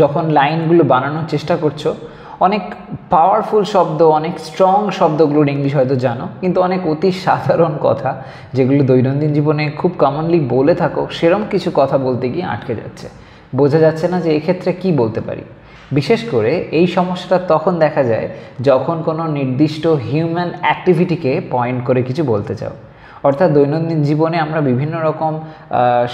যখন লাইনগুলো বানানোর চেষ্টা করছো, অনেক পাওয়ারফুল শব্দ, অনেক স্ট্রং শব্দগুলোর ইংলিশ হয়তো জানো, কিন্তু অনেক অতি সাধারণ কথা যেগুলো দৈনন্দিন জীবনে খুব কমনলি বলে থাকো, সেরকম কিছু কথা বলতে গিয়ে আটকে যাচ্ছে, বোঝা যাচ্ছে না যে এক্ষেত্রে কি বলতে পারি। বিশেষ করে এই সমস্যাটা তখন দেখা যায় যখন কোনো নির্দিষ্ট হিউম্যান অ্যাক্টিভিটিকে পয়েন্ট করে কিছু বলতে চাও। অর্থাৎ দৈনন্দিন জীবনে আমরা বিভিন্ন রকম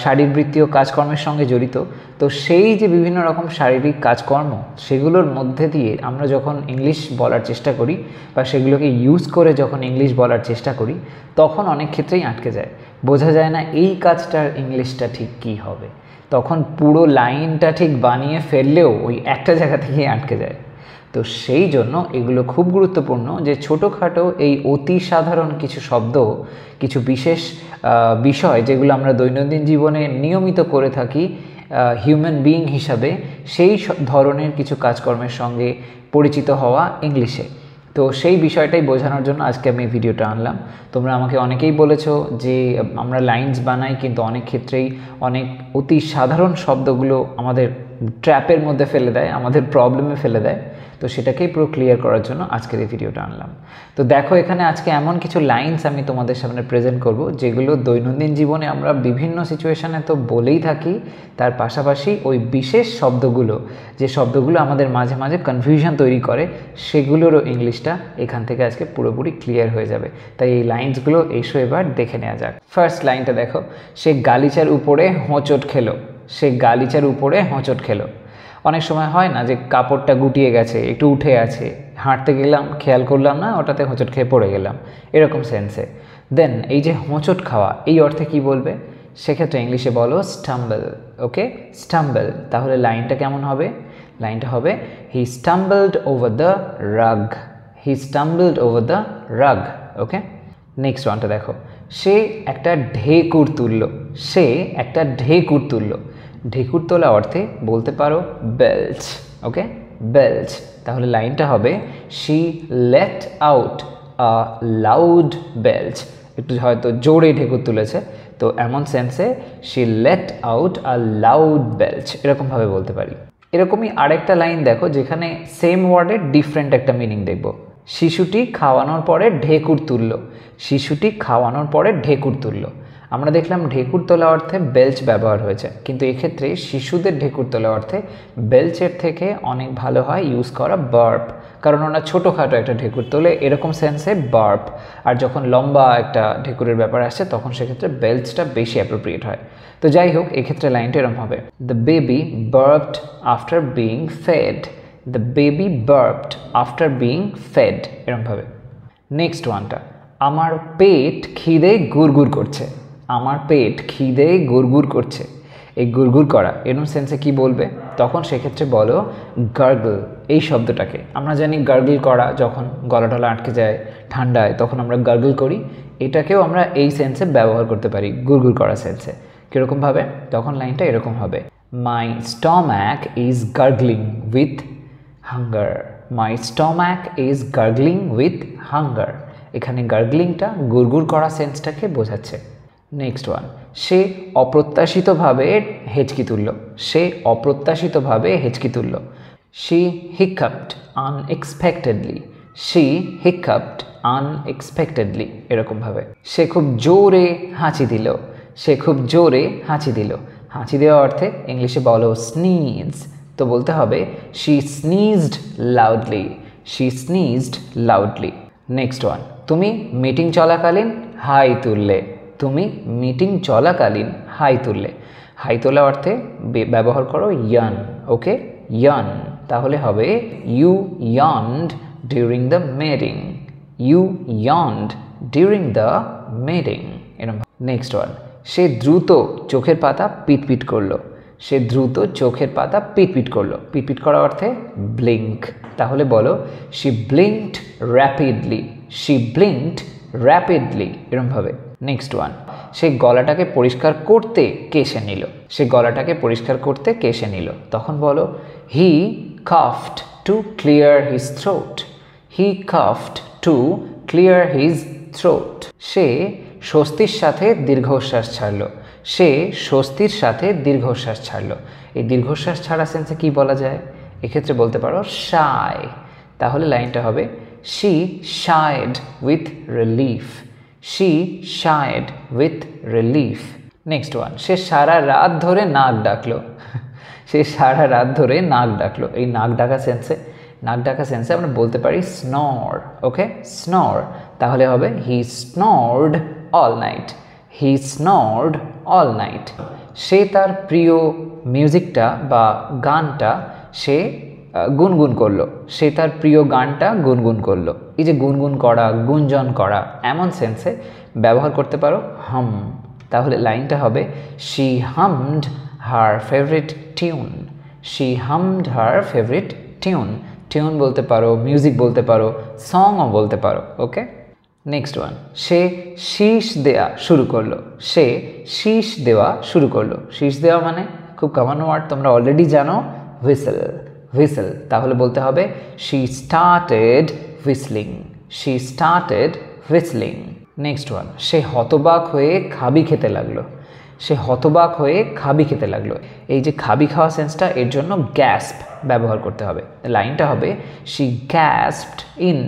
শারীরবৃত্তীয় কাজকর্মের সঙ্গে জড়িত, তো সেই যে বিভিন্ন রকম শারীরিক কাজকর্ম, সেগুলোর মধ্যে দিয়ে আমরা যখন ইংলিশ বলার চেষ্টা করি বা সেগুলোকে ইউজ করে যখন ইংলিশ বলার চেষ্টা করি, তখন অনেক ক্ষেত্রেই আটকে যায়, বোঝা যায় না এই কাজটার ইংলিশটা ঠিক কী হবে। তখন পুরো লাইনটা ঠিক বানিয়ে ফেললেও ওই একটা জায়গা থেকেই আটকে যায়। তো সেই জন্য এগুলো খুব গুরুত্বপূর্ণ যে ছোটোখাটো এই অতি সাধারণ কিছু শব্দ, কিছু বিশেষ বিষয় যেগুলো আমরা দৈনন্দিন জীবনে নিয়মিত করে থাকি হিউম্যান বিইং হিসাবে, সেই ধরনের কিছু কাজকর্মের সঙ্গে পরিচিত হওয়া ইংলিশে। তো সেই বিষয়টাই বোঝানোর জন্য আজকে আমি এই ভিডিওটা আনলাম। তোমরা আমাকে অনেকেই বলেছো যে আমরা লাইনস বানাই, কিন্তু অনেক ক্ষেত্রেই অনেক অতি সাধারণ শব্দগুলো আমাদের ট্র্যাপের মধ্যে ফেলে দেয়, আমাদের প্রবলেমে ফেলে দেয়। তো সেটাকেই পুরো ক্লিয়ার করার জন্য আজকের এই ভিডিওটা আনলাম। তো দেখো, এখানে আজকে এমন কিছু লাইনস আমি তোমাদের সামনে প্রেজেন্ট করব যেগুলো দৈনন্দিন জীবনে আমরা বিভিন্ন সিচুয়েশানে তো বলেই থাকি, তার পাশাপাশি ওই বিশেষ শব্দগুলো, যে শব্দগুলো আমাদের মাঝে মাঝে কনফিউশন তৈরি করে, সেগুলোরও ইংলিশটা এখান থেকে আজকে পুরোপুরি ক্লিয়ার হয়ে যাবে। তাই এই লাইনসগুলো এসো এবার দেখে নেওয়া যাক। ফার্স্ট লাইনটা দেখো, সে গালিচার উপরে হোঁচট খেলো। সে গালিচার উপরে হোঁচট খেলো। অনেক সময় হয় না যে কাপড়টা গুটিয়ে গেছে, একটু উঠে আছে, হাঁটতে গেলাম, খেয়াল করলাম না, ওটাতে হোঁচট খেয়ে পড়ে গেলাম, এরকম সেন্সে। দেন এই যে হোঁচট খাওয়া, এই অর্থে কি বলবে? সেক্ষেত্রে ইংলিশে বলো স্টাম্বল। ওকে, স্টাম্বল। তাহলে লাইনটা কেমন হবে? লাইনটা হবে হি স্টাম্বলড ওভার দ্য রাগ। হি স্টাম্বলড ওভার দ্য রাগ। ওকে, নেক্সট ওয়ানটা দেখো, সে একটা ঢেকুর তুললো। সে একটা ঢেকুর তুললো। ঢেকুর তোলা অর্থে বলতে পারো বেলচ। ওকে, বেলচ। তাহলে লাইনটা হবে she let out a loud belch. একটু হয়তো জোরে ঢেকুর তুলেছে, তো এমন সেন্সে she let out a loud belch, এরকমভাবে বলতে পারি। এরকমই আরেকটা লাইন দেখো যেখানে সেম ওয়ার্ডের ডিফারেন্ট একটা মিনিং দেখব। শিশুটি খাওয়ানোর পরে ঢেকুর তুললো। শিশুটি খাওয়ানোর পরে ঢেকুর তুললো। আমরা দেখলাম ঢেকুর তোলা অর্থে বেলচ ব্যবহার হয়েছে, কিন্তু এক্ষেত্রে শিশুদের ঢেকুর তোলা অর্থে বেলচের থেকে অনেক ভালো হয় ইউজ করা বার্প, কারণ ওরা ছোটোখাটো একটা ঢেকুর তোলে, এরকম সেন্সে বার্প। আর যখন লম্বা একটা ঢেকুরের ব্যাপার আসছে তখন সেক্ষেত্রে বেলচটা বেশি অ্যাপ্রোপ্রিয়েট হয়। তো যাই হোক, এক্ষেত্রে লাইনটা এরকম হবে, the baby burped after being fed. The baby burped after being fed, এরকমভাবে। নেক্সট ওয়ানটা, আমার পেট খিদে গুড়গুড় করছে। আমার পেট খিদে গুড়গুড় করছে। এই গুড়গুড় করা এরকম সেন্সে কি বলবে? তখন সেক্ষেত্রে বলো গার্গল। এই শব্দটাকে আমরা জানি গার্গল করা, যখন গলা টলা আটকে যায় ঠান্ডায় তখন আমরা গার্গল করি, এটাকেও আমরা এই সেন্সে ব্যবহার করতে পারি, গুড়গুড় করা সেন্সে। কীরকমভাবে? তখন লাইনটা এরকম হবে, my stomach is gargling with hunger. My stomach is gargling with hunger. এখানে গার্গলিংটা গুড়গুড় করা সেন্সটাকে বোঝাচ্ছে। নেক্সট ওয়ান, সে অপ্রত্যাশিতভাবে হেঁচকি তুলল। সে অপ্রত্যাশিতভাবে হেঁচকি তুলল। She hiccupped unexpectedly. She hiccupped unexpectedly, এরকমভাবে। সে খুব জোরে হাঁচি দিল। সে খুব জোরে হাঁচি দিল। হাঁচি দেওয়া অর্থে ইংলিশে বলো স্নিজ। তো বলতে হবে she sneezed loudly. She sneezed loudly. Next one, তুমি মিটিং চলাকালীন হাই তুললে। তুমি মিটিং চলাকালীন হাই তুললে। হাই তোলা অর্থে ব্যবহার করো ইয়ান। ওকে, ইয়ান। তাহলে হবে you yawned during the meeting. You yawned during the meeting, এরকম। নেক্সট ওয়ান, সে দ্রুত চোখের পাতা পিটপিট করলো। সে দ্রুত চোখের পাতা পিটপিট করলো। পিটপিট করা অর্থে ব্লিঙ্ক। তাহলে বলো শি ব্লিঙ্কড র্যাপিডলি। শি ব্লিঙ্কড র্যাপিডলি, এরকমভাবে। নেক্সট ওয়ান, সে গলাটাকে পরিষ্কার করতে কেশে নিল। সে গলাটাকে পরিষ্কার করতে কেশে নিল। তখন বলো হি কাফড টু ক্লিয়ার হিজ থ্রোট। হি কাফড টু ক্লিয়ার হিজ থ্রোট। সে স্বস্তির সাথে দীর্ঘশ্বাস ছাড়ল। সে স্বস্তির সাথে দীর্ঘশ্বাস ছাড়লো। এই দীর্ঘশ্বাস ছাড়া সেন্সে কি বলা যায়? এক্ষেত্রে বলতে পারো শাই। তাহলে লাইনটা হবে she shied with relief. she shied with relief. Next one, সে সারা রাত ধরে নাক ডাকলো। সে সারা রাত ধরে নাক ডাকলো। এই নাক ডাকা সেন্সে আমরা বলতে পারি snore. ওকে, snore। তাহলে হবে he snored all night. he snored all night. সে তার প্রিয় মিউজিকটা বা গানটা সে গুনগুন করলো। সে তার প্রিয় গানটা গুনগুন করলো। এই যে গুনগুন করা, গুঞ্জন করা, এমন সেন্সে ব্যবহার করতে পারো হাম। তাহলে লাইনটা হবে she hummed her favorite tune. she hummed her favorite tune. Tune বলতে পারো, মিউজিক বলতে পারো, সংও বলতে পারো। ওকে, নেক্সট ওয়ান, সে শীষ দেওয়া শুরু করলো। সে শীষ দেওয়া শুরু করলো। শীষ দেওয়া মানে খুব কমন ওয়ার্ড, তোমরা অলরেডি জানো, হুইসেল। হুইসেল। তাহলে বলতে হবে she started whistling. she started whistling. Next one, সে হতবাক হয়ে খাবি খেতে লাগলো। সে হতবাক হয়ে খাবি খেতে লাগলো। এই যে খাবি খাওয়া সেন্সটা, এর জন্য গ্যাস্প ব্যবহার করতে হবে। লাইনটা হবে she gasped in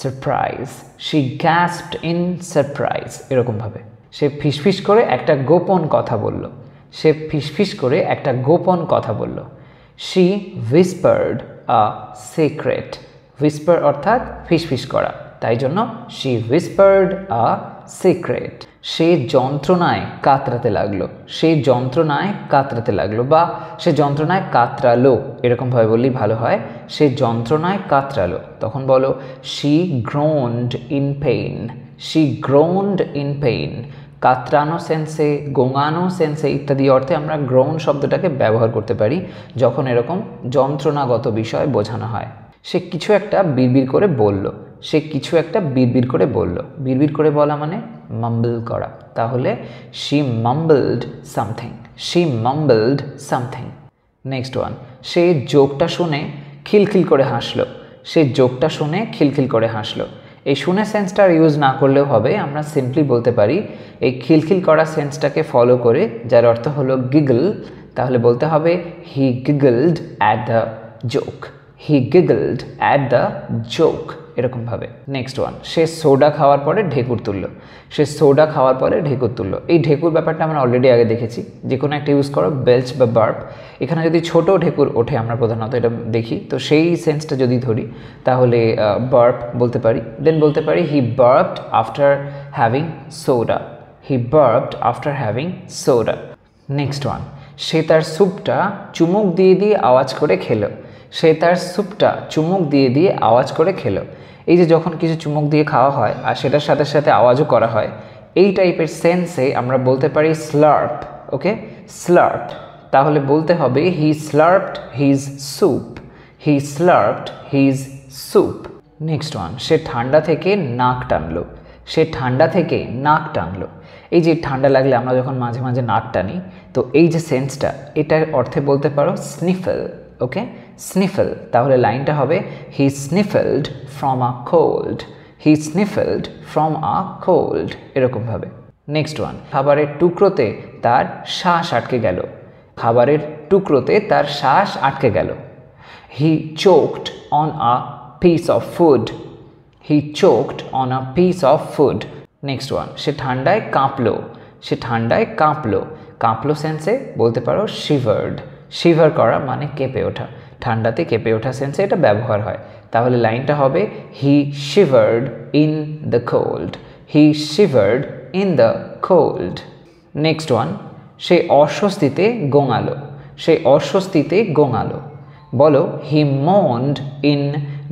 surprise. she gasped in surprise. এরকমভাবে সে ফিসফিস করে একটা গোপন কথা বলল। সে ফিসফিস করে একটা গোপন কথা বলল। she whispered a secret. whisper অর্থাৎ ফিসফিস করা, তাই জন্য she whispered a secret. সে যন্ত্রণায় কাতরাতে লাগলো। সে যন্ত্রণায় কাতরাতে লাগলো, বা সে যন্ত্রণায় কাতরালো, এরকমভাবে বললেই ভালো হয়। সে যন্ত্রণায় কাতরালো। তখন বলো she groaned in pain. she groaned in pain. কাতরানো সেন্সে, গোঙানো সেন্সে ইত্যাদি অর্থে আমরা গ্রোন শব্দটাকে ব্যবহার করতে পারি যখন এরকম যন্ত্রণাগত বিষয় বোঝানো হয়। সে কিছু একটা বিড়বিড় করে বলল। সে কিছু একটা বিড়বিড় করে বলল। বিড়বিড় করে বলা মানে মাম্বল করা। তাহলে she mumbled something. she mumbled something. Next one, সে জোকটা শুনে খিলখিল করে হাসলো। সে জোকটা শুনে খিলখিল করে হাসলো। এই শুনে সেন্সটা ইউজ না করলেও হবে, আমরা সিম্পলি বলতে পারি এই খিলখিল করা সেন্সটাকে ফলো করে, যার অর্থ হলো গিগল। তাহলে বলতে হবে he giggled at the joke. he giggled at the joke. এরকমভাবে। নেক্সট ওয়ান, সে সোডা খাওয়ার পরে ঢেকুর তুললো। সে সোডা খাওয়ার পরে ঢেকুর তুললো। এই ঢেকুর ব্যাপারটা আমরা অলরেডি আগে দেখেছি। যে কোনো একটা ইউজ করো, বেলচ বা বার্প। এখানে যদি ছোট ঢেকুর ওঠে, আমরা প্রধানত এটা দেখি, তো সেই সেন্সটা যদি ধরি তাহলে বার্প বলতে পারি। দেন বলতে পারি he burped after having soda. He burped after having soda. Next one, সে তার স্যুপটা চুমুক দিয়ে দিয়ে আওয়াজ করে খেলো। সে তার স্যুপটা চুমুক দিয়ে দিয়ে আওয়াজ করে খেলো। এই যে যখন কিছু চুমুক দিয়ে খাওয়া হয় আর সেটার সাথে সাথে আওয়াজও করা হয়, এই টাইপের সেন্সে আমরা বলতে পারি স্লার্প। ওকে, স্লার্প। তাহলে বলতে হবে হি স্লার্পড হিজ স্যুপ. হি স্লার্পড হিজ স্যুপ। নেক্সট ওয়ান, সে ঠান্ডা থেকে নাক টানলো। সে ঠান্ডা থেকে নাক টানলো। এই যে ঠান্ডা লাগলে আমরা যখন মাঝে মাঝে নাক টানি, তো এই যে সেন্সটা, এটার অর্থে বলতে পারো স্নিফেল। ওকে, স্নিফেল। তাহলে লাইনটা হবে he sniffled from a cold. He sniffled from a cold. এরকমভাবে। নেক্সট ওয়ান, খাবারের টুকরোতে তার শ্বাস আটকে গেল। খাবারের টুকরোতে তার শ্বাস আটকে গেল। He choked on a piece of food. He choked on a piece of food. Next one, সে ঠান্ডায় কাঁপলো। সে ঠান্ডায় কাঁপলো। কাঁপলো সেন্সে বলতে পারো শিভার্ড. শিভার করা মানে কেঁপে ওঠা। ঠান্ডাতে কেঁপে ওঠা সেন্সে এটা ব্যবহার হয়। তাহলে লাইনটা হবে he shivered in the cold. He shivered in the cold. Next one, সে অস্বস্তিতে গোঙালো। সে অস্বস্তিতে গোঙালো। বলো he moaned in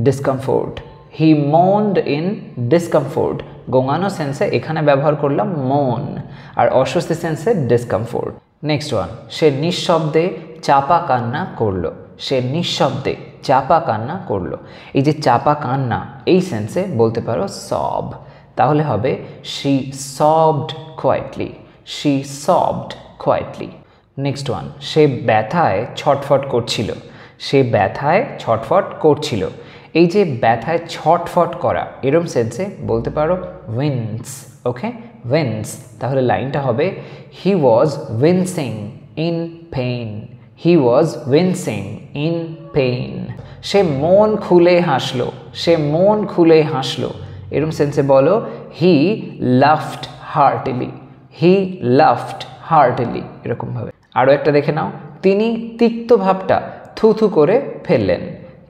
discomfort. He moaned in discomfort. গোঙানো সেন্সে এখানে ব্যবহার করলাম মোন, আর অস্বস্তি সেন্সে ডিসকমফোর্ট। নেক্সট ওয়ান, সে নিঃশব্দে চাপা কান্না করলো। সে নিঃশব্দে চাপা কান্না করলো। এই যে চাপা কান্না, এই সেন্সে বলতে পারো সব। তাহলে হবে she sobbed quietly. She sobbed quietly. Next one, সে ব্যথায় ছটফট করছিল। সে ব্যথায় ছটফট করছিল। এই যে ব্যথায় ছটফট করা, এরম সেন্সে বলতে পারো উইন্স। ওকে, wince, তাহলে লাইনটা হবে he was wincing in pain. He was wincing in pain. সে মন খুলে হাসলো, সে মন খুলে হাসলো। এরকম সেন্সে বলো he laughed heartily. He laughed heartily, এরকমভাবে। আরও একটা দেখে নাও, তিনি তিক্ত ভাবটা থুথু করে ফেললেন।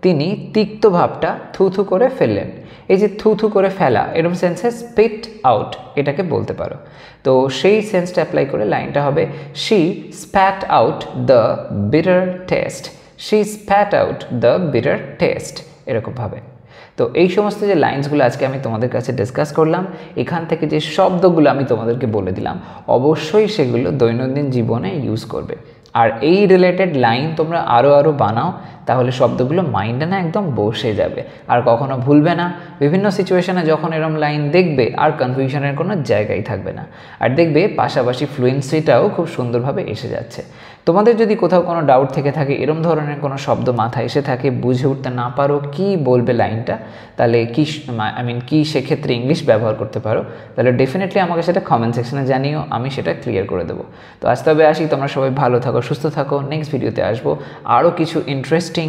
তিনি তিক্ত ভাবটা থুথু করে ফেললেন। এই যে থুথু করে ফেলা, এরকম সেন্সে স্পিট আউট এটাকে বলতে পারো। তো সেই সেন্সটা অ্যাপ্লাই করে লাইনটা হবে she spat out the bitter taste. She spat out the bitter taste, এরকমভাবে। তো এই সমস্ত যে লাইন্সগুলো আজকে আমি তোমাদের কাছে ডিসকাস করলাম, এখান থেকে যে শব্দগুলো আমি তোমাদেরকে বলে দিলাম, অবশ্যই সেগুলো দৈনন্দিন জীবনে ইউজ করবে। আর এই রিলেটেড লাইন তোমরা আরও বানাও, তাহলে শব্দগুলো মাইন্ডে না একদম বসে যাবে, আর কখনো ভুলবে না। বিভিন্ন সিচুয়েশনে যখন এরম লাইন দেখবে আর কনফিউশনের কোনো জায়গাই থাকবে না, আর দেখবে পাশাপাশি ফ্লুয়েন্সিটাও খুব সুন্দরভাবে এসে যাচ্ছে। তোমাদের যদি কোথাও কোনো ডাউট থেকে থাকে, এরম ধরনের কোনো শব্দ মাথায় এসে থাকে, বুঝে উঠতে না পারো কি বলবে লাইনটা, তাহলে কি সেক্ষেত্রে ইংলিশ ব্যবহার করতে পারো, তাহলে ডেফিনেটলি আমাকে সেটা কমেন্ট সেকশনে জানিও, আমি সেটা ক্লিয়ার করে দেবো। তো আজ তবে আসি, তোমরা সবাই ভালো থাকো, সুস্থ থাকো। নেক্সট ভিডিওতে আসবো আরও কিছু ইন্টারেস্টিং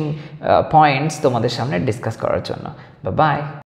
পয়েন্টস তোমাদের সামনে ডিসকাস করার জন্য। বাই।